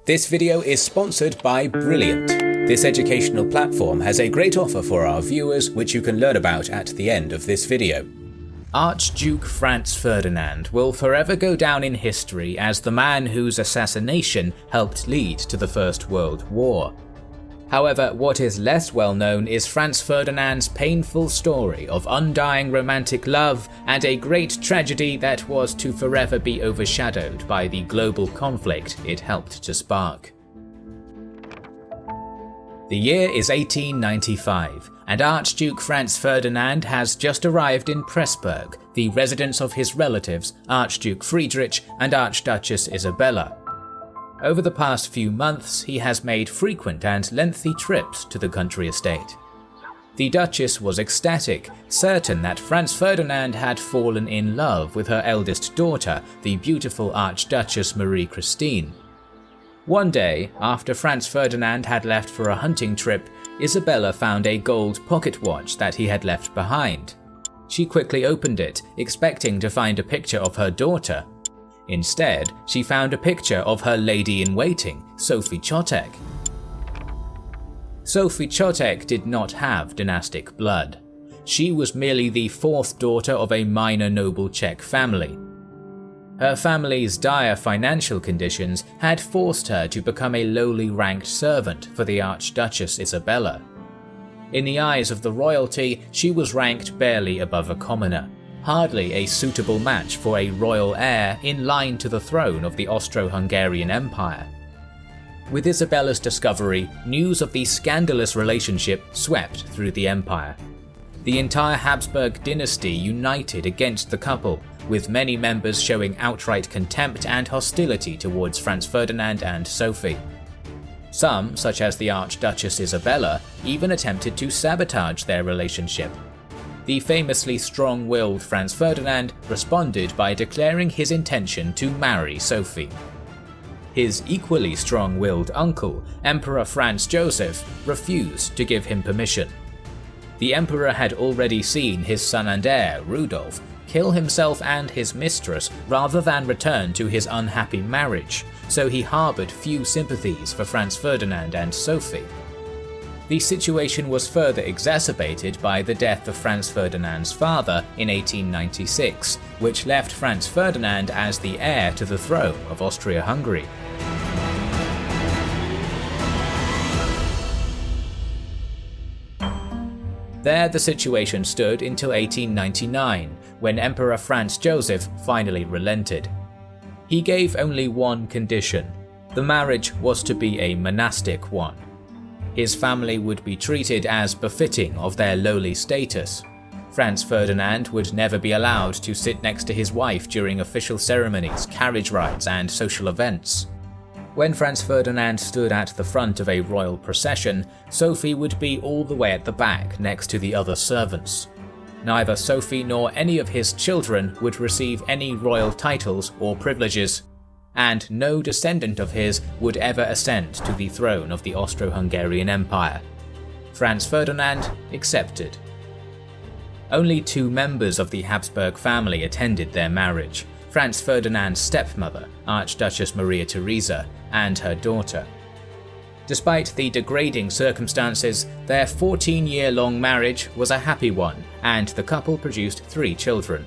This video is sponsored by Brilliant. This educational platform has a great offer for our viewers which you can learn about at the end of this video. Archduke Franz Ferdinand will forever go down in history as the man whose assassination helped lead to the First World War. However, what is less well known is Franz Ferdinand's painful story of undying romantic love and a great tragedy that was to forever be overshadowed by the global conflict it helped to spark. The year is 1895, and Archduke Franz Ferdinand has just arrived in Pressburg, the residence of his relatives Archduke Friedrich and Archduchess Isabella. Over the past few months, he has made frequent and lengthy trips to the country estate. The Duchess was ecstatic, certain that Franz Ferdinand had fallen in love with her eldest daughter, the beautiful Archduchess Marie Christine. One day, after Franz Ferdinand had left for a hunting trip, Isabella found a gold pocket watch that he had left behind. She quickly opened it, expecting to find a picture of her daughter. Instead, she found a picture of her lady-in-waiting, Sophie Chotek. Sophie Chotek did not have dynastic blood. She was merely the fourth daughter of a minor noble Czech family. Her family's dire financial conditions had forced her to become a lowly ranked servant for the Archduchess Isabella. In the eyes of the royalty, she was ranked barely above a commoner. Hardly a suitable match for a royal heir in line to the throne of the Austro-Hungarian Empire. With Isabella's discovery, news of the scandalous relationship swept through the empire. The entire Habsburg dynasty united against the couple, with many members showing outright contempt and hostility towards Franz Ferdinand and Sophie. Some, such as the Archduchess Isabella, even attempted to sabotage their relationship. The famously strong-willed Franz Ferdinand responded by declaring his intention to marry Sophie. His equally strong-willed uncle, Emperor Franz Joseph, refused to give him permission. The emperor had already seen his son and heir, Rudolf, kill himself and his mistress rather than return to his unhappy marriage, so he harbored few sympathies for Franz Ferdinand and Sophie. The situation was further exacerbated by the death of Franz Ferdinand's father in 1896, which left Franz Ferdinand as the heir to the throne of Austria-Hungary. There the situation stood until 1899, when Emperor Franz Joseph finally relented. He gave only one condition: the marriage was to be a monastic one. His family would be treated as befitting of their lowly status. Franz Ferdinand would never be allowed to sit next to his wife during official ceremonies, carriage rides, and social events. When Franz Ferdinand stood at the front of a royal procession, Sophie would be all the way at the back next to the other servants. Neither Sophie nor any of his children would receive any royal titles or privileges, and no descendant of his would ever ascend to the throne of the Austro-Hungarian Empire. Franz Ferdinand accepted. Only two members of the Habsburg family attended their marriage: Franz Ferdinand's stepmother, Archduchess Maria Theresa, and her daughter. Despite the degrading circumstances, their 14-year-long marriage was a happy one, and the couple produced 3 children.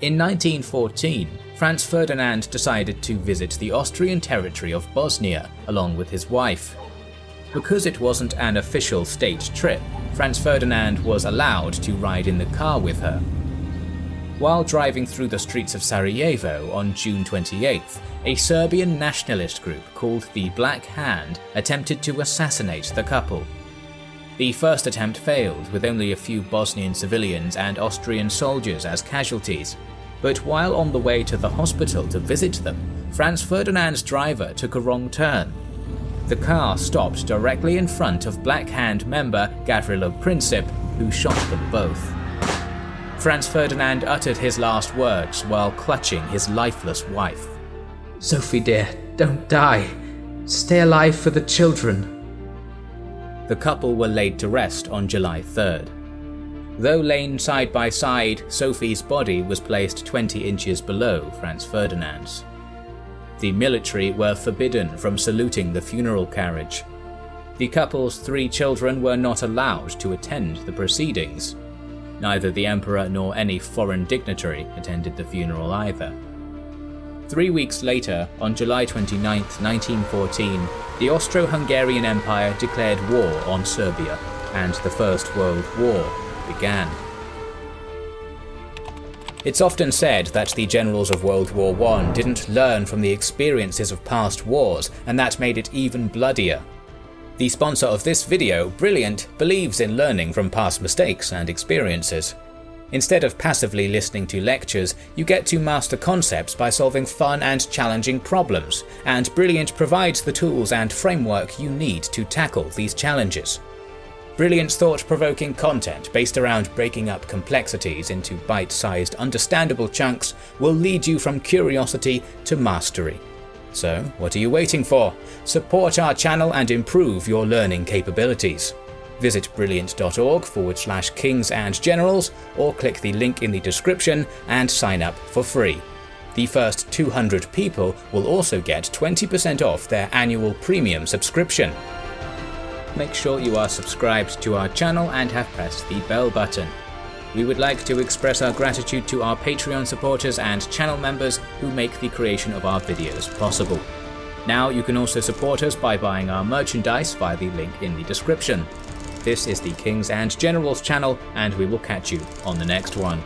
In 1914, Franz Ferdinand decided to visit the Austrian territory of Bosnia along with his wife. Because it wasn't an official state trip, Franz Ferdinand was allowed to ride in the car with her. While driving through the streets of Sarajevo on June 28th, a Serbian nationalist group called the Black Hand attempted to assassinate the couple. The first attempt failed, with only a few Bosnian civilians and Austrian soldiers as casualties. But while on the way to the hospital to visit them, Franz Ferdinand's driver took a wrong turn. The car stopped directly in front of Black Hand member Gavrilo Princip, who shot them both. Franz Ferdinand uttered his last words while clutching his lifeless wife. "Sophie dear, don't die. Stay alive for the children." The couple were laid to rest on July 3rd. Though laying side by side, Sophie's body was placed 20 inches below Franz Ferdinand's. The military were forbidden from saluting the funeral carriage. The couple's 3 children were not allowed to attend the proceedings. Neither the emperor nor any foreign dignitary attended the funeral either. 3 weeks later, on July 29, 1914, the Austro-Hungarian Empire declared war on Serbia, and the First World War began. It's often said that the generals of World War I didn't learn from the experiences of past wars, and that made it even bloodier. The sponsor of this video, Brilliant, believes in learning from past mistakes and experiences. Instead of passively listening to lectures, you get to master concepts by solving fun and challenging problems, and Brilliant provides the tools and framework you need to tackle these challenges. Brilliant's thought-provoking content based around breaking up complexities into bite-sized, understandable chunks will lead you from curiosity to mastery. So, what are you waiting for? Support our channel and improve your learning capabilities. Visit brilliant.org/kings and generals, or click the link in the description and sign up for free. The first 200 people will also get 20% off their annual premium subscription. Make sure you are subscribed to our channel and have pressed the bell button. We would like to express our gratitude to our Patreon supporters and channel members who make the creation of our videos possible. Now you can also support us by buying our merchandise via the link in the description. This is the Kings and Generals channel, and we will catch you on the next one.